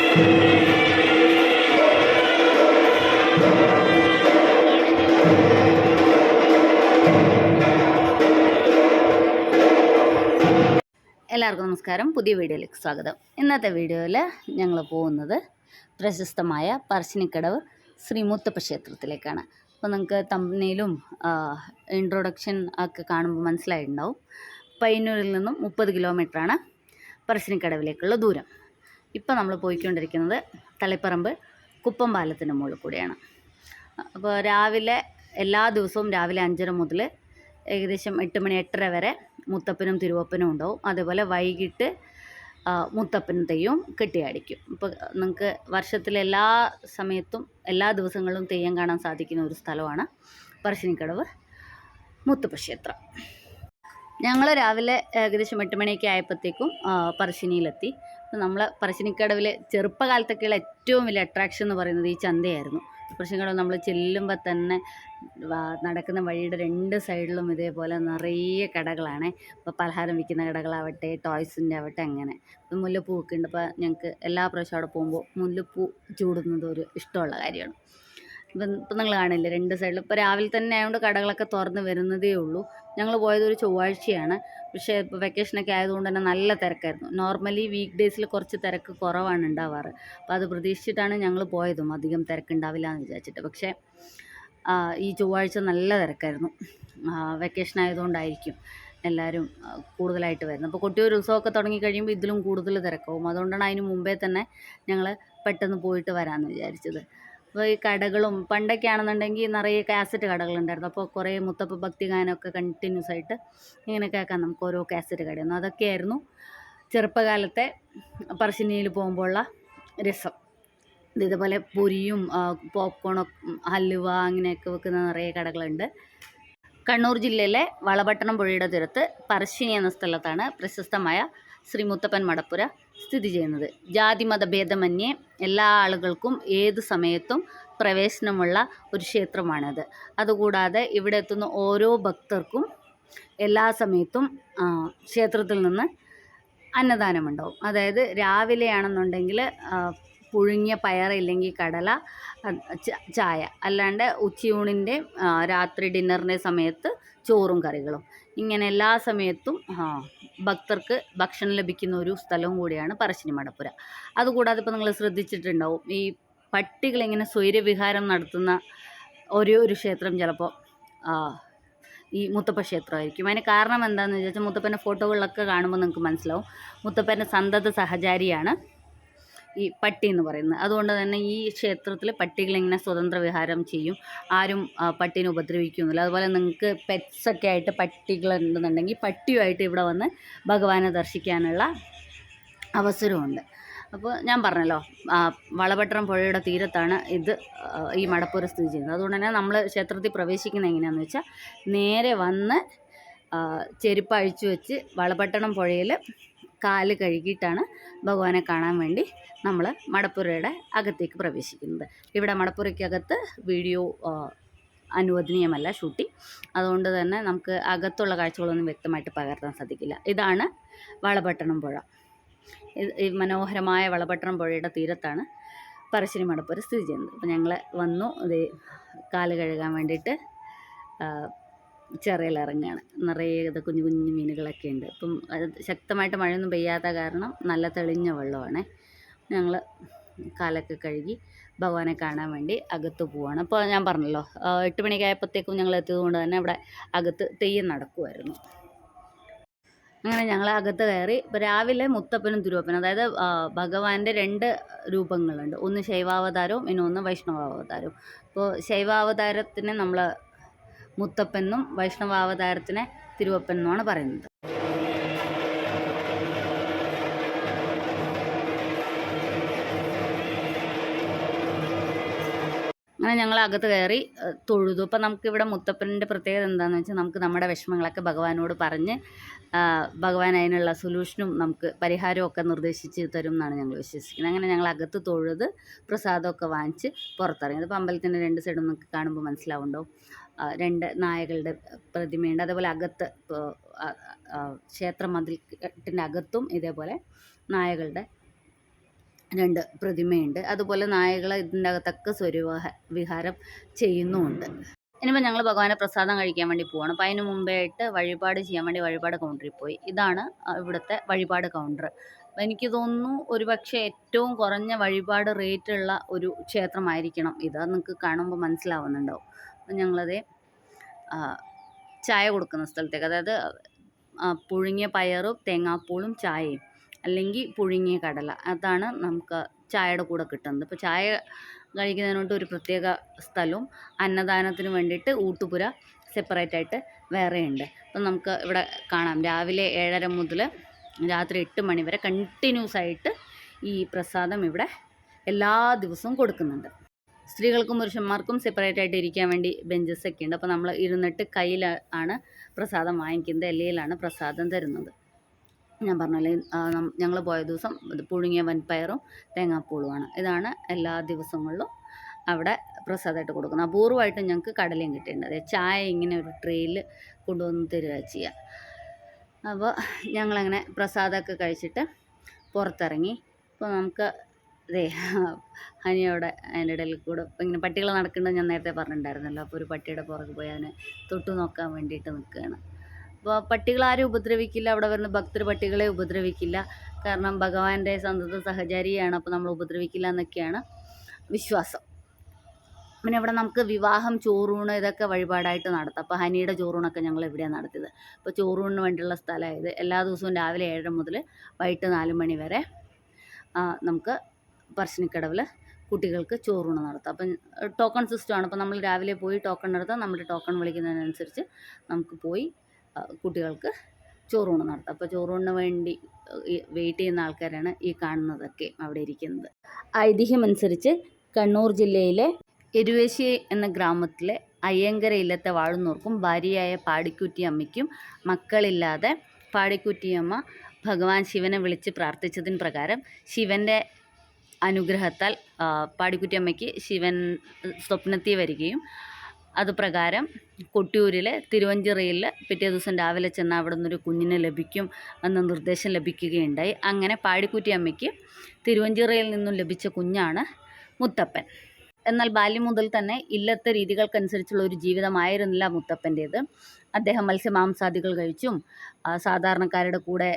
എല്ലാവർക്കും നമസ്കാരം. പുതിയ വീഡിയോയിലേക്ക് സ്വാഗതം. ഇന്നത്തെ വീഡിയോയിൽ ഞങ്ങൾ പോകുന്നത് പ്രശസ്തമായ പറശ്ശിനിക്കടവ് ശ്രീ മുത്തപ്പ ക്ഷേത്രത്തിലേക്കാണ്. അപ്പോൾ നിങ്ങൾക്ക് തമ്പനയിലും ഇൻട്രൊഡക്ഷൻ ഒക്കെ കാണുമ്പോൾ മനസ്സിലായിട്ടുണ്ടാവും. പയ്യന്നൂരിൽ നിന്നും 30 കിലോമീറ്ററാണ് പറശ്ശിനിക്കടവിലേക്കുള്ള ദൂരം. ഇപ്പോൾ നമ്മൾ പോയിക്കൊണ്ടിരിക്കുന്നത് തളിപ്പറമ്പ് കുപ്പം പാലത്തിൻ്റെ മുകളിൽ കൂടെയാണ്. അപ്പോൾ രാവിലെ എല്ലാ ദിവസവും രാവിലെ 5:30 മുതൽ ഏകദേശം 8 മണി 8:30 വരെ മുത്തപ്പനും തിരുവപ്പനും ഉണ്ടാവും. അതേപോലെ വൈകിട്ട് മുത്തപ്പനും തെയ്യവും കെട്ടിയാടിക്കും. ഇപ്പോൾ നിങ്ങൾക്ക് വർഷത്തിലെ എല്ലാ സമയത്തും എല്ലാ ദിവസങ്ങളിലും തെയ്യം കാണാൻ സാധിക്കുന്ന ഒരു സ്ഥലമാണ് പറശ്ശിനിക്കടവ് മുത്തപ്പ ക്ഷേത്രം. ഞങ്ങൾ രാവിലെ ഏകദേശം 8 മണിയൊക്കെ ആയപ്പോഴത്തേക്കും പറശ്ശിനിയിലെത്തി. നമ്മൾ പറശ്ശിനിക്കടവിലെ ചെറുപ്പകാലത്തൊക്കെയുള്ള ഏറ്റവും വലിയ അട്രാക്ഷൻ എന്ന് പറയുന്നത് ഈ ചന്തയായിരുന്നു. പറശ്ശിനിക്കടവ് നമ്മൾ ചെല്ലുമ്പോൾ തന്നെ നടക്കുന്ന വഴിയുടെ 2 സൈഡിലും ഇതേപോലെ നിറയെ കടകളാണ്. ഇപ്പോൾ പലഹാരം വിൽക്കുന്ന കടകളാവട്ടെ, ടോയ്സിൻ്റെ ആവട്ടെ, അങ്ങനെ മുല്ലപ്പൂവൊക്കെ ഉണ്ട്. അപ്പോൾ ഞങ്ങൾക്ക് എല്ലാ പ്രാവശ്യം അവിടെ പോകുമ്പോൾ മുല്ലപ്പൂ ചൂടുന്നത് ഒരു ഇഷ്ടമുള്ള കാര്യമാണ്. ഇപ്പം നിങ്ങൾ കാണില്ലേ 2 സൈഡിലും. ഇപ്പോൾ രാവിലെ തന്നെ ആയതുകൊണ്ട് കടകളൊക്കെ തുറന്ന് വരുന്നതേ ഉള്ളൂ. ഞങ്ങൾ പോയത് ഒരു ചൊവ്വാഴ്ചയാണ്. പക്ഷേ ഇപ്പോൾ വെക്കേഷനൊക്കെ ആയതുകൊണ്ട് തന്നെ നല്ല തിരക്കായിരുന്നു. നോർമലി വീക്ക് ഡേയ്സിൽ കുറച്ച് തിരക്ക് കുറവാണ് ഉണ്ടാവാറ്. അപ്പോൾ അത് പ്രതീക്ഷിച്ചിട്ടാണ് ഞങ്ങൾ പോയതും, അധികം തിരക്കുണ്ടാവില്ല എന്ന് വിചാരിച്ചിട്ട്. പക്ഷേ ഈ ചൊവ്വാഴ്ച നല്ല തിരക്കായിരുന്നു. വെക്കേഷൻ ആയതുകൊണ്ടായിരിക്കും എല്ലാവരും കൂടുതലായിട്ട് വരുന്നത്. അപ്പോൾ കൊട്ടിയൂർ ഉത്സവമൊക്കെ തുടങ്ങിക്കഴിയുമ്പോൾ ഇതിലും കൂടുതൽ തിരക്കാവും. അതുകൊണ്ടാണ് അതിന് മുമ്പേ തന്നെ ഞങ്ങൾ പെട്ടെന്ന് പോയിട്ട് വരാമെന്ന് വിചാരിച്ചത്. അപ്പോൾ ഈ കടകളും പണ്ടൊക്കെ ആണെന്നുണ്ടെങ്കിൽ നിറയെ കാസറ്റ് കടകളുണ്ടായിരുന്നു. അപ്പോൾ കുറേ മുത്തപ്പ ഭക്തിഗാനമൊക്കെ കണ്ടിന്യൂസ് ആയിട്ട് ഇങ്ങനെ കേൾക്കാം നമുക്ക് ഓരോ കാസറ്റ് കടയൊന്നും. അതൊക്കെയായിരുന്നു ചെറുപ്പകാലത്തെ പറശ്ശിനിയിൽ പോകുമ്പോഴുള്ള രസം. ഇതേപോലെ പൊരിയും പോപ്കോണും ഹലുവ അങ്ങനെയൊക്കെ വെക്കുന്ന നിറയെ കടകളുണ്ട്. കണ്ണൂർ ജില്ലയിലെ വളപട്ടണം പുഴയുടെ തീരത്ത് പറശ്ശിനി എന്ന സ്ഥലത്താണ് പ്രശസ്തമായ ശ്രീ മുത്തപ്പൻ മടപ്പുര സ്ഥിതി ചെയ്യുന്നത്. ജാതിമത ഭേദമന്യേ എല്ലാ ആളുകൾക്കും ഏത് സമയത്തും പ്രവേശനമുള്ള ഒരു ക്ഷേത്രമാണിത്. അതുകൂടാതെ ഇവിടെ എത്തുന്ന ഓരോ ഭക്തർക്കും എല്ലാ സമയത്തും ക്ഷേത്രത്തിൽ നിന്ന് അന്നദാനമുണ്ടാവും. അതായത് രാവിലെയാണെന്നുണ്ടെങ്കിൽ പുഴുങ്ങിയ പയർ ഇല്ലെങ്കിൽ കടല, ചായ, അല്ലാണ്ട് ഉച്ചയൂണിൻ്റെ രാത്രി ഡിന്നറിൻ്റെ സമയത്ത് ചോറും കറികളും, ഇങ്ങനെ എല്ലാ സമയത്തും ഭക്തർക്ക് ഭക്ഷണം ലഭിക്കുന്ന ഒരു സ്ഥലവും കൂടിയാണ് പറശ്ശിനി മടപ്പുര. അതുകൂടാതെ ഇപ്പോൾ നിങ്ങൾ ശ്രദ്ധിച്ചിട്ടുണ്ടാവും, ഈ പട്ടികളിങ്ങനെ സ്വൈരവിഹാരം നടത്തുന്ന ഒരേ ഒരു ക്ഷേത്രം ചിലപ്പോൾ ഈ മുത്തപ്പ ക്ഷേത്രമായിരിക്കും. അതിന് കാരണം എന്താണെന്ന് ചോദിച്ചാൽ മുത്തപ്പൻ്റെ ഫോട്ടോകളിലൊക്കെ കാണുമ്പോൾ നിങ്ങൾക്ക് മനസ്സിലാവും, മുത്തപ്പൻ്റെ സന്തത സഹചാരിയാണ് ഈ പട്ടി എന്ന് പറയുന്നത്. അതുകൊണ്ട് തന്നെ ഈ ക്ഷേത്രത്തിൽ പട്ടികളിങ്ങനെ സ്വതന്ത്ര വിഹാരം ചെയ്യും. ആരും പട്ടീനെ ഉപദ്രവിക്കുന്നില്ല. അതുപോലെ നിങ്ങൾക്ക് പെറ്റ്സൊക്കെ ആയിട്ട് പട്ടികളുണ്ടെന്നുണ്ടെങ്കിൽ പട്ടിയുമായിട്ട് ഇവിടെ വന്ന് ഭഗവാനെ ദർശിക്കാനുള്ള അവസരമുണ്ട്. അപ്പോൾ ഞാൻ പറഞ്ഞല്ലോ, വളപട്ടണം പുഴയുടെ തീരത്താണ് ഈ മടപ്പുര സ്ഥിതി ചെയ്യുന്നത്. അതുകൊണ്ട് തന്നെ നമ്മൾ ക്ഷേത്രത്തിൽ പ്രവേശിക്കുന്നത് എങ്ങനെയാണെന്ന് വെച്ചാൽ നേരെ വന്ന് ചെരുപ്പ് അഴിച്ചു വെച്ച് വളപട്ടണം പുഴയിൽ കാല് കഴുകിയിട്ടാണ് ഭഗവാനെ കാണാൻ വേണ്ടി നമ്മൾ മടപ്പുരയുടെ അകത്തേക്ക് പ്രവേശിക്കുന്നത്. ഇവിടെ മടപ്പുരയ്ക്കകത്ത് വീഡിയോ അനുവദനീയമല്ല, ഷൂട്ടിംഗ്. അതുകൊണ്ട് തന്നെ നമുക്ക് അകത്തുള്ള കാഴ്ചകളൊന്നും വ്യക്തമായിട്ട് പകർത്താൻ സാധിക്കില്ല. ഇതാണ് വളപട്ടണം പുഴ. ഈ മനോഹരമായ വളപട്ടണം പുഴയുടെ തീരത്താണ് പറശ്ശിനി മടപ്പുര സ്ഥിതി ചെയ്യുന്നത്. അപ്പോൾ ഞങ്ങൾ വന്നു കാല് കഴുകാൻ വേണ്ടിയിട്ട് ചിറയിലിറങ്ങുകയാണ്. നിറയെ കുഞ്ഞു കുഞ്ഞു മീനുകളൊക്കെ ഉണ്ട്. ഇപ്പം ശക്തമായിട്ട് മഴയൊന്നും പെയ്യാത്ത കാരണം നല്ല തെളിഞ്ഞ വെള്ളമാണ്. ഞങ്ങൾ കാലൊക്കെ കഴുകി ഭഗവാനെ കാണാൻ വേണ്ടി അകത്ത് പോവുകയാണ്. അപ്പോൾ ഞാൻ പറഞ്ഞല്ലോ 8 മണിയൊക്കെ ആയപ്പോഴത്തേക്കും ഞങ്ങൾ എത്തിയത് കൊണ്ട് തന്നെ ഇവിടെ അകത്ത് തെയ്യം നടക്കുമായിരുന്നു. അങ്ങനെ ഞങ്ങൾ അകത്ത് കയറി. ഇപ്പോൾ രാവിലെ മുത്തപ്പനും തിരുവപ്പനും, അതായത് ഭഗവാന്റെ 2 രൂപങ്ങളുണ്ട്. ഒന്ന് ശൈവാവതാരവും ഇന്നൊന്ന് വൈഷ്ണവാവതാരവും. അപ്പോൾ ശൈവാവതാരത്തിന് നമ്മൾ മുത്തപ്പനും വൈഷ്ണവാവതാരത്തിനെ തിരുവപ്പൻ എന്നാണ് പറയുന്നത്. അങ്ങനെ ഞങ്ങൾ അകത്ത് കയറി തൊഴുതു. അപ്പം നമുക്കിവിടെ മുത്തപ്പൻ്റെ പ്രത്യേകത എന്താണെന്ന് വെച്ചാൽ നമുക്ക് നമ്മുടെ വിഷമങ്ങളൊക്കെ ഭഗവാനോട് പറഞ്ഞ് ഭഗവാൻ അതിനുള്ള സൊല്യൂഷനും നമുക്ക് പരിഹാരമൊക്കെ നിർദ്ദേശിച്ച് തരും എന്നാണ് ഞങ്ങൾ വിശ്വസിക്കുന്നത്. അങ്ങനെ ഞങ്ങൾ അകത്ത് തൊഴുത് പ്രസാദമൊക്കെ വാങ്ങിച്ച് പുറത്തിറങ്ങി. അപ്പോൾ അമ്പലത്തിൻ്റെ 2 സൈഡും നമുക്ക് കാണുമ്പോൾ മനസ്സിലാവുന്നുണ്ടോ, 2 നായകളുടെ പ്രതിമയുണ്ട്. അതേപോലെ അകത്ത് ക്ഷേത്ര മതിലിൻ്റെ അകത്തും ഇതേപോലെ നായകളുടെ 2 പ്രതിമയുണ്ട്. അതുപോലെ നായകൾ ഇതിൻ്റെ അകത്തൊക്കെ വിഹാരം ചെയ്യുന്നുമുണ്ട്. ഇനിയിപ്പോൾ ഞങ്ങൾ ഭഗവാനെ പ്രസാദം കഴിക്കാൻ വേണ്ടി പോവാണ്. അപ്പോൾ അതിന് മുമ്പേ ആയിട്ട് വഴിപാട് ചെയ്യാൻ വേണ്ടി വഴിപാട് കൗണ്ടറിൽ പോയി. ഇതാണ് ഇവിടുത്തെ വഴിപാട് കൗണ്ടർ. അപ്പോൾ എനിക്ക് തോന്നുന്നു ഒരുപക്ഷെ ഏറ്റവും കുറഞ്ഞ വഴിപാട് റേറ്റുള്ള ഒരു ക്ഷേത്രമായിരിക്കണം ഇത്. അത് നിങ്ങൾക്ക് കാണുമ്പോൾ മനസ്സിലാവുന്നുണ്ടാവും. അപ്പോൾ ഞങ്ങളതേ ചായ കൊടുക്കുന്ന സ്ഥലത്തേക്ക്, അതായത് പുഴുങ്ങിയ പയറും തേങ്ങാപ്പൂളും ചായയും, അല്ലെങ്കിൽ പുഴുങ്ങിയ കടല, അതാണ് നമുക്ക് ചായയുടെ കൂടെ കിട്ടുന്നത്. ഇപ്പോൾ ചായ കഴിക്കുന്നതിനോട്ട് ഒരു പ്രത്യേക സ്ഥലവും അന്നദാനത്തിന് വേണ്ടിയിട്ട് ഊട്ടുപുര സെപ്പറേറ്റ് ആയിട്ട് വേറെയുണ്ട്. അപ്പം നമുക്ക് ഇവിടെ കാണാം രാവിലെ 7:30 മുതൽ രാത്രി 8 മണി വരെ കണ്ടിന്യൂസ് ആയിട്ട് ഈ പ്രസാദം ഇവിടെ എല്ലാ ദിവസവും കൊടുക്കുന്നുണ്ട്. സ്ത്രീകൾക്കും പുരുഷന്മാർക്കും സെപ്പറേറ്റ് ആയിട്ട് ഇരിക്കാൻ വേണ്ടി ബെഞ്ചസ് ഒക്കെ ഉണ്ട്. അപ്പോൾ നമ്മൾ ഇരുന്നിട്ട് കയ്യിൽ ആണ് പ്രസാദം വാങ്ങിക്കുന്നത്, ഇലയിലാണ് പ്രസാദം തരുന്നത്. ഞാൻ പറഞ്ഞല്ലേ, ഞങ്ങൾ പോയ ദിവസം പുഴുങ്ങിയ വൻപയറും തേങ്ങാപ്പൂളുമാണ്. ഇതാണ് എല്ലാ ദിവസങ്ങളിലും അവിടെ പ്രസാദമായിട്ട് കൊടുക്കുന്നത്. അപൂർവമായിട്ടും ഞങ്ങൾക്ക് കടലയും കിട്ടിയിട്ടുണ്ട്. ചായ ഇങ്ങനെ ഒരു ട്രെയിൽ കൊണ്ടുവന്ന് തരിക ചെയ്യുക. അപ്പോൾ ഞങ്ങളങ്ങനെ പ്രസാദമൊക്കെ കഴിച്ചിട്ട് പുറത്തിറങ്ങി. ഇപ്പോൾ നമുക്ക് ഹനിയോടെ അതിൻ്റെ ഇടയിൽ കൂടെ ഇപ്പം ഇങ്ങനെ പട്ടികൾ നടക്കേണ്ടത് ഞാൻ നേരത്തെ പറഞ്ഞിട്ടുണ്ടായിരുന്നല്ലോ. അപ്പോൾ ഒരു പട്ടിയുടെ പുറകെ പോയി അതിനെ തൊട്ടു നോക്കാൻ വേണ്ടിയിട്ട് നിൽക്കുകയാണ്. അപ്പോൾ പട്ടികളാരും ഉപദ്രവിക്കില്ല, അവിടെ വരുന്ന ഭക്തർ പട്ടികളെ ഉപദ്രവിക്കില്ല. കാരണം ഭഗവാന്റെ സന്തത സഹചാരിയാണ്, അപ്പോൾ നമ്മൾ ഉപദ്രവിക്കില്ല എന്നൊക്കെയാണ് വിശ്വാസം. പിന്നെ ഇവിടെ നമുക്ക് വിവാഹം, ചോറൂണ് ഇതൊക്കെ വഴിപാടായിട്ട് നടത്താം. അപ്പോൾ ഹനിയുടെ ചോറൂണൊക്കെ ഞങ്ങൾ എവിടെയാണ് നടത്തിയത്. അപ്പോൾ ചോറൂണിന് വേണ്ടിയുള്ള സ്ഥലമായത്. എല്ലാ ദിവസവും രാവിലെ 7:30 മുതൽ വൈകിട്ട് 4 മണി വരെ നമുക്ക് പറശ്ശിനിക്കടവിൽ കുട്ടികൾക്ക് ചോറൂണ് നടത്താം. അപ്പം ടോക്കൺ സിസ്റ്റമാണ്. അപ്പോൾ നമ്മൾ രാവിലെ പോയി ടോക്കൺ എടുത്താൽ നമ്മുടെ ടോക്കൺ വിളിക്കുന്നതിനനുസരിച്ച് നമുക്ക് പോയി കുട്ടികൾക്ക് ചോറൂണ് നടത്താം. അപ്പോൾ ചോറൂണിന് വേണ്ടി വെയിറ്റ് ചെയ്യുന്ന ആൾക്കാരാണ് ഈ കാണുന്നതൊക്കെ അവിടെ ഇരിക്കുന്നത്. ഐതിഹ്യമനുസരിച്ച് കണ്ണൂർ ജില്ലയിലെ എരുവേശി എന്ന ഗ്രാമത്തിലെ അയ്യങ്കര ഇല്ലത്തെ വാഴുന്നവർക്കും ഭാര്യയായ പാടിക്കുറ്റിയമ്മയ്ക്കും മക്കളില്ലാതെ പാടിക്കുറ്റിയമ്മ ഭഗവാൻ ശിവനെ വിളിച്ച് പ്രാർത്ഥിച്ചതിന് പ്രകാരം ശിവൻ്റെ അനുഗ്രഹത്താൽ പാടിക്കുറ്റിയമ്മയ്ക്ക് ശിവൻ സ്വപ്നത്തിൽ വരികയും അതുപ്രകാരം കൊട്ടിയൂരിലെ തിരുവഞ്ചിറയിൽ പിറ്റേ ദിവസം രാവിലെ ചെന്ന് അവിടെ നിന്നൊരു കുഞ്ഞിനെ ലഭിക്കും എന്ന നിർദ്ദേശം ലഭിക്കുകയുണ്ടായി. അങ്ങനെ പാടിക്കുറ്റിയമ്മയ്ക്ക് തിരുവഞ്ചിറയിൽ നിന്നും ലഭിച്ച കുഞ്ഞാണ് മുത്തപ്പൻ. എന്നാൽ ബാല്യം മുതൽ തന്നെ ഇല്ലത്തെ രീതികൾക്കനുസരിച്ചുള്ള ഒരു ജീവിതമായിരുന്നില്ല മുത്തപ്പൻ്റേത്. അദ്ദേഹം മത്സ്യമാംസാദികൾ കഴിച്ചും സാധാരണക്കാരുടെ കൂടെ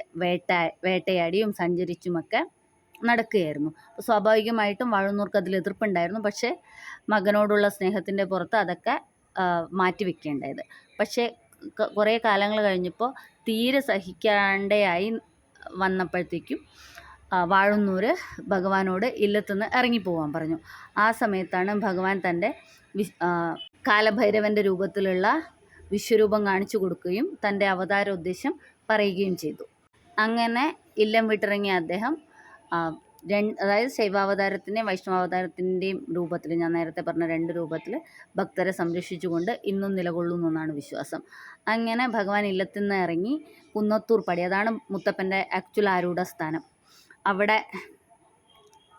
വേട്ടയാടിയും സഞ്ചരിച്ചുമൊക്കെ നടക്കുകയായിരുന്നു. സ്വാഭാവികമായിട്ടും വാഴുന്നവർക്ക് അതിൽ എതിർപ്പുണ്ടായിരുന്നു. പക്ഷേ മകനോടുള്ള സ്നേഹത്തിൻ്റെ പുറത്ത് അതൊക്കെ മാറ്റിവെക്കേണ്ടത്. പക്ഷേ കുറേ കാലങ്ങൾ കഴിഞ്ഞപ്പോൾ തീരെ സഹിക്കാണ്ടയായി വന്നപ്പോഴത്തേക്കും വാഴുന്നൂർ ഭഗവാനോട് ഇല്ലത്തുനിന്ന് ഇറങ്ങിപ്പോവാൻ പറഞ്ഞു. ആ സമയത്താണ് ഭഗവാൻ തൻ്റെ കാലഭൈരവൻ്റെ രൂപത്തിലുള്ള വിശ്വരൂപം കാണിച്ചു കൊടുക്കുകയും തൻ്റെ അവതാരോദ്ദേശം പറയുകയും ചെയ്തു. അങ്ങനെ ഇല്ലം വിട്ടിറങ്ങിയ അദ്ദേഹം അതായത് ശൈവാവതാരത്തിൻ്റെയും വൈഷ്ണവാവതാരത്തിൻ്റെയും രൂപത്തിൽ, ഞാൻ നേരത്തെ പറഞ്ഞ 2 രൂപത്തിൽ ഭക്തരെ സംരക്ഷിച്ചുകൊണ്ട് ഇന്നും നിലകൊള്ളുന്നു എന്നാണ് വിശ്വാസം. അങ്ങനെ ഭഗവാൻ ഇല്ലത്തിൽ നിന്ന് ഇറങ്ങി കുന്നത്തൂർ പടി, അതാണ് മുത്തപ്പൻ്റെ ആക്ച്വൽ ആരൂഢ സ്ഥാനം, അവിടെ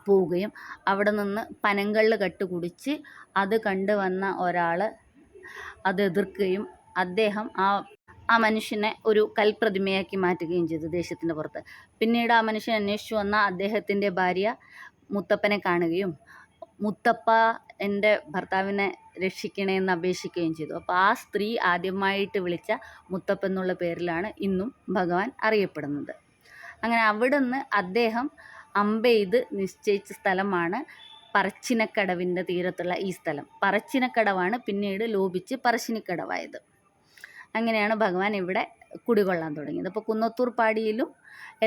പോവുകയും അവിടെ നിന്ന് പനങ്കള്ള് കട്ട് കുടിച്ച് അത് കണ്ടു വന്ന ഒരാൾ അത് എതിർക്കുകയും അദ്ദേഹം ആ മനുഷ്യനെ ഒരു കൽപ്രതിമയാക്കി മാറ്റുകയും ചെയ്തു ദേശത്തിൻ്റെ പുറത്ത്. പിന്നീട് ആ മനുഷ്യൻ അന്വേഷിച്ചു വന്ന അദ്ദേഹത്തിൻ്റെ ഭാര്യ മുത്തപ്പനെ കാണുകയും മുത്തപ്പ എൻ്റെ ഭർത്താവിനെ രക്ഷിക്കണേ എന്ന് അപേക്ഷിക്കുകയും ചെയ്തു. അപ്പോൾ ആ സ്ത്രീ ആദ്യമായിട്ട് വിളിച്ച മുത്തപ്പൻ എന്നുള്ള പേരിലാണ് ഇന്നും ഭഗവാൻ അറിയപ്പെടുന്നത്. അങ്ങനെ അവിടുന്ന് അദ്ദേഹം അമ്പെയ്ത് നിശ്ചയിച്ച സ്ഥലമാണ് പറശ്ശിനിക്കടവിൻ്റെ തീരത്തുള്ള ഈ സ്ഥലം. പറശ്ശിനിക്കടവാണ് പിന്നീട് ലോപിച്ച് പറശ്ശിനിക്കടവായത്. അങ്ങനെയാണ് ഭഗവാൻ ഇവിടെ കുടികൊള്ളാൻ തുടങ്ങിയത്. അപ്പോൾ കുന്നത്തൂർ പാടിയിലും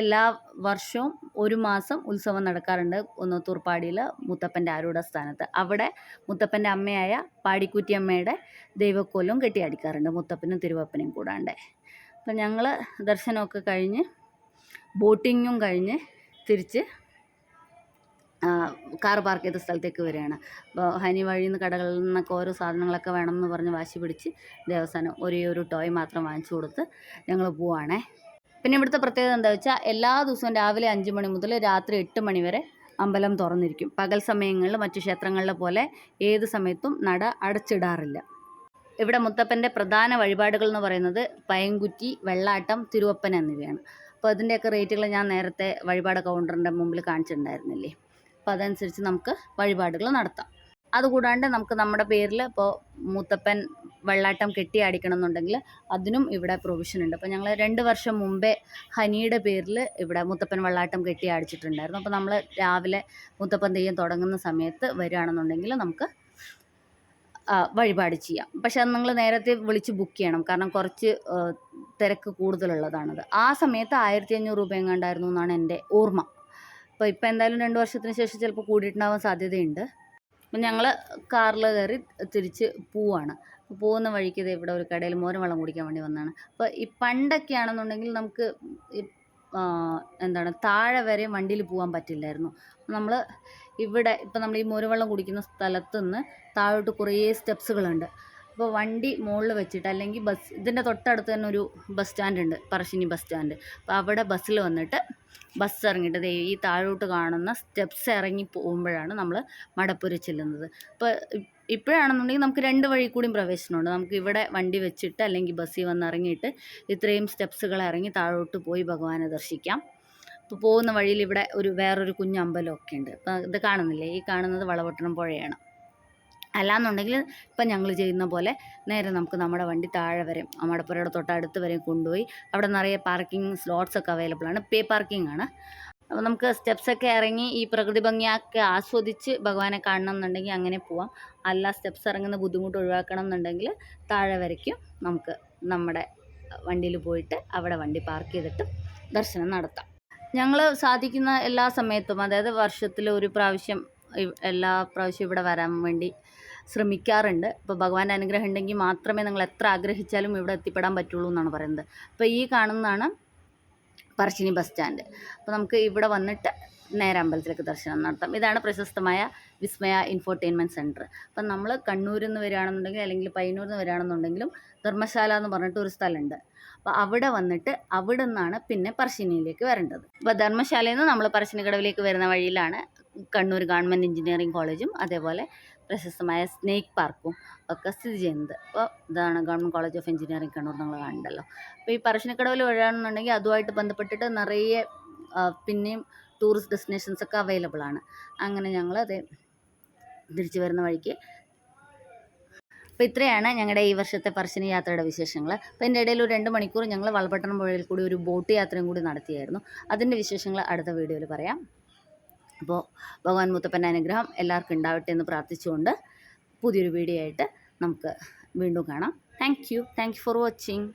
എല്ലാ വർഷവും 1 മാസം ഉത്സവം നടക്കാറുണ്ട്. കുന്നത്തൂർ പാടിയിൽ മുത്തപ്പൻ്റെ ആരൂഢ സ്ഥാനത്ത്. അവിടെ മുത്തപ്പൻ്റെ അമ്മയായ പാടിക്കുറ്റിയമ്മയുടെ ദൈവക്കോലും കെട്ടിയാടിക്കാറുണ്ട്, മുത്തപ്പനും തിരുവപ്പനും കൂടാണ്ട്. അപ്പം ഞങ്ങൾ ദർശനമൊക്കെ കഴിഞ്ഞ് ബോട്ടിങ്ങും കഴിഞ്ഞ് തിരിച്ച് കാർ പാർക്ക് ചെയ്ത സ്ഥലത്തേക്ക് വരികയാണ്. അപ്പോൾ ഹനി വഴിയിൽ നിന്ന് കടകളിൽ നിന്നൊക്കെ ഓരോ സാധനങ്ങളൊക്കെ വേണമെന്ന് പറഞ്ഞ് വാശി പിടിച്ച് ദേവസ്ഥാനം ഒരേ ഒരു ടോയ് മാത്രം വാങ്ങിച്ചു കൊടുത്ത് ഞങ്ങൾ പോവുകയാണേ. പിന്നെ ഇവിടുത്തെ പ്രത്യേകത എന്താ വെച്ചാൽ എല്ലാ ദിവസവും രാവിലെ 5 മണി മുതൽ രാത്രി 8 മണി വരെ അമ്പലം തുറന്നിരിക്കും. പകൽ സമയങ്ങളിൽ മറ്റു ക്ഷേത്രങ്ങളിലെ പോലെ ഏത് സമയത്തും നട അടച്ചിടാറില്ല. ഇവിടെ മുത്തപ്പൻ്റെ പ്രധാന വഴിപാടുകൾ എന്ന് പറയുന്നത് പയങ്കുറ്റി, വെള്ളാട്ടം, തിരുവപ്പൻ എന്നിവയാണ്. അപ്പോൾ അതിൻ്റെയൊക്കെ റേറ്റുകൾ ഞാൻ നേരത്തെ വഴിപാട് കൗണ്ടറിൻ്റെ മുമ്പിൽ കാണിച്ചിട്ടുണ്ടായിരുന്നില്ലേ. അപ്പോൾ അതനുസരിച്ച് നമുക്ക് വഴിപാടുകൾ നടത്താം. അതുകൂടാണ്ട് നമുക്ക് നമ്മുടെ പേരിൽ ഇപ്പോൾ മുത്തപ്പൻ വെള്ളാട്ടം കെട്ടിയാടിക്കണം എന്നുണ്ടെങ്കിൽ അതിനും ഇവിടെ പ്രൊവിഷൻ ഉണ്ട്. അപ്പോൾ ഞങ്ങൾ 2 വർഷം മുമ്പേ ഹനിയുടെ പേരിൽ ഇവിടെ മുത്തപ്പൻ വെള്ളാട്ടം കെട്ടിയാടിച്ചിട്ടുണ്ടായിരുന്നു. അപ്പോൾ നമ്മൾ രാവിലെ മുത്തപ്പൻ തെയ്യം തുടങ്ങുന്ന സമയത്ത് വരികയാണെന്നുണ്ടെങ്കിൽ നമുക്ക് വഴിപാട് ചെയ്യാം. പക്ഷെ അത് നിങ്ങൾ നേരത്തെ വിളിച്ച് ബുക്ക് ചെയ്യണം, കാരണം കുറച്ച് തിരക്ക് കൂടുതലുള്ളതാണത്. ആ സമയത്ത് 1500 രൂപ എങ്ങാണ്ടായിരുന്നു എന്നാണ് എൻ്റെ ഓർമ്മ. അപ്പോൾ ഇപ്പോൾ എന്തായാലും 2 വർഷത്തിന് ശേഷം ചിലപ്പോൾ കൂടിയിട്ടുണ്ടാവാൻ സാധ്യതയുണ്ട്. അപ്പം ഞങ്ങൾ കാറിൽ കയറി തിരിച്ച് പോവാണ്. പോകുന്ന വഴിക്ക് ഇത് ഇവിടെ ഒരു കടയിൽ മോരും വെള്ളം കുടിക്കാൻ വേണ്ടി വന്നതാണ്. അപ്പോൾ ഈ പണ്ടൊക്കെ ആണെന്നുണ്ടെങ്കിൽ നമുക്ക് എന്താണ് താഴെ വരെ വണ്ടിയിൽ പോകാൻ പറ്റില്ലായിരുന്നു. നമ്മൾ ഇവിടെ ഇപ്പം നമ്മൾ ഈ മോരും വെള്ളം കുടിക്കുന്ന സ്ഥലത്ത് നിന്ന് താഴോട്ട് കുറേ സ്റ്റെപ്സുകളുണ്ട്. അപ്പോൾ വണ്ടി മുകളിൽ വെച്ചിട്ട് അല്ലെങ്കിൽ ബസ് ഇതിൻ്റെ തൊട്ടടുത്ത് തന്നെ ഒരു ബസ് സ്റ്റാൻഡ് ഉണ്ട്, പറശ്ശിനി ബസ് സ്റ്റാൻഡ്. അപ്പോൾ അവിടെ ബസ്സിൽ വന്നിട്ട് ബസ് ഇറങ്ങിയിട്ട് ഈ താഴോട്ട് കാണുന്ന സ്റ്റെപ്സ് ഇറങ്ങി പോകുമ്പോഴാണ് നമ്മൾ മടപ്പുര ചെല്ലുന്നത്. അപ്പോൾ ഇപ്പോഴാണെന്നുണ്ടെങ്കിൽ നമുക്ക് 2 വഴി കൂടിയും പ്രവേശനമുണ്ട്. നമുക്ക് ഇവിടെ വണ്ടി വെച്ചിട്ട് അല്ലെങ്കിൽ ബസ്സിൽ വന്ന് ഇറങ്ങിയിട്ട് ഇത്രയും സ്റ്റെപ്സുകൾ ഇറങ്ങി താഴോട്ട് പോയി ഭഗവാനെ ദർശിക്കാം. അപ്പോൾ പോകുന്ന വഴിയിൽ ഇവിടെ വേറൊരു കുഞ്ഞ് അമ്പലമൊക്കെ ഉണ്ട്. അപ്പോൾ ഇത് കാണുന്നില്ലേ, ഈ കാണുന്നത് വളപട്ടണം പുഴയാണ്. അല്ലാന്നുണ്ടെങ്കിൽ ഇപ്പം ഞങ്ങൾ ചെയ്യുന്ന പോലെ നേരെ നമുക്ക് നമ്മുടെ വണ്ടി താഴെ വരെ മടപ്പുരയുടെ തൊട്ടടുത്ത് വരെ കൊണ്ടുപോയി അവിടെ നിറയെ പാർക്കിംഗ് സ്ലോട്ട്സൊക്കെ അവൈലബിൾ ആണ്. പേ പാർക്കിംഗ് ആണ്. അപ്പോൾ നമുക്ക് സ്റ്റെപ്സൊക്കെ ഇറങ്ങി ഈ പ്രകൃതി ഭംഗിയൊക്കെ ആസ്വദിച്ച് ഭഗവാനെ കാണണം എന്നുണ്ടെങ്കിൽ അങ്ങനെ പോവാം. അല്ല സ്റ്റെപ്സ് ഇറങ്ങുന്ന ബുദ്ധിമുട്ട് ഒഴിവാക്കണം എന്നുണ്ടെങ്കിൽ താഴെ വരയ്ക്കും നമുക്ക് നമ്മുടെ വണ്ടിയിൽ പോയിട്ട് അവിടെ വണ്ടി പാർക്ക് ചെയ്തിട്ട് ദർശനം നടത്താം. ഞങ്ങൾ സാധിക്കുന്ന എല്ലാ സമയത്തും, അതായത് വർഷത്തിൽ ഒരു പ്രാവശ്യം എല്ലാ പ്രാവശ്യവും ഇവിടെ വരാൻ വേണ്ടി ശ്രമിക്കാറുണ്ട്. ഇപ്പോൾ ഭഗവാന്റെ അനുഗ്രഹം ഉണ്ടെങ്കിൽ മാത്രമേ നിങ്ങൾ എത്ര ആഗ്രഹിച്ചാലും ഇവിടെ എത്തിപ്പെടാൻ പറ്റുള്ളൂ എന്നാണ് പറയുന്നത്. അപ്പോൾ ഈ കാണുന്നതാണ് പറശ്ശിനി ബസ് സ്റ്റാൻഡ്. അപ്പോൾ നമുക്ക് ഇവിടെ വന്നിട്ട് നേരെ അമ്പലത്തിലേക്ക് ദർശനം നടത്താം. ഇതാണ് പ്രശസ്തമായ വിസ്മയ ഇൻഫോർടൈൻമെൻറ്റ് സെൻറ്റർ. അപ്പം നമ്മൾ കണ്ണൂരിൽ നിന്ന് വരികയാണെന്നുണ്ടെങ്കിൽ അല്ലെങ്കിൽ പയ്യന്നൂരിൽ നിന്ന് വരികയാണെന്നുണ്ടെങ്കിലും ധർമ്മശാല എന്ന് പറഞ്ഞിട്ട് ഒരു സ്ഥലമുണ്ട്. അപ്പോൾ അവിടെ വന്നിട്ട് അവിടെ നിന്നാണ് പിന്നെ പറശ്ശിനിയിലേക്ക് വരേണ്ടത്. അപ്പോൾ ധർമ്മശാലയിൽ നിന്ന് നമ്മൾ പറശ്ശിനിക്കടവിലേക്ക് വരുന്ന വഴിയിലാണ് കണ്ണൂർ ഗവൺമെൻറ് എഞ്ചിനീയറിംഗ് കോളേജും അതേപോലെ പ്രശസ്തമായ സ്നേക്ക് പാർക്കും ഒക്കെ സ്ഥിതി ചെയ്യുന്നത്. അപ്പോൾ ഇതാണ് government college of engineering Kannur, നിങ്ങൾ കാണണ്ടല്ലോ. അപ്പോൾ ഈ പറശ്ശിനിക്കടവിൽ വരികയാണെന്നുണ്ടെങ്കിൽ അതുമായിട്ട് ബന്ധപ്പെട്ടിട്ട് നിറയെ പിന്നെയും ടൂറിസ്റ്റ് ഡെസ്റ്റിനേഷൻസൊക്കെ അവൈലബിൾ ആണ്. അങ്ങനെ ഞങ്ങൾ അത് തിരിച്ചു വരുന്ന വഴിക്ക്. അപ്പോൾ ഇത്രയാണ് ഞങ്ങളുടെ ഈ വർഷത്തെ പറശ്ശിനി യാത്രയുടെ വിശേഷങ്ങൾ. അപ്പോൾ എൻ്റെ ഇടയിൽ ഒരു 2 മണിക്കൂർ ഞങ്ങൾ വളപട്ടണം പുഴയിൽ കൂടി ഒരു ബോട്ട് യാത്രയും കൂടി നടത്തിയായിരുന്നു. അതിൻ്റെ വിശേഷങ്ങൾ അടുത്ത വീഡിയോയിൽ പറയാം. അപ്പോൾ ഭഗവാൻ മുത്തപ്പൻ്റെ അനുഗ്രഹം എല്ലാവർക്കും ഉണ്ടാവട്ടെ എന്ന് പ്രാർത്ഥിച്ചുകൊണ്ട് പുതിയൊരു വീഡിയോ ആയിട്ട് നമുക്ക് വീണ്ടും കാണാം. Thank you for watching.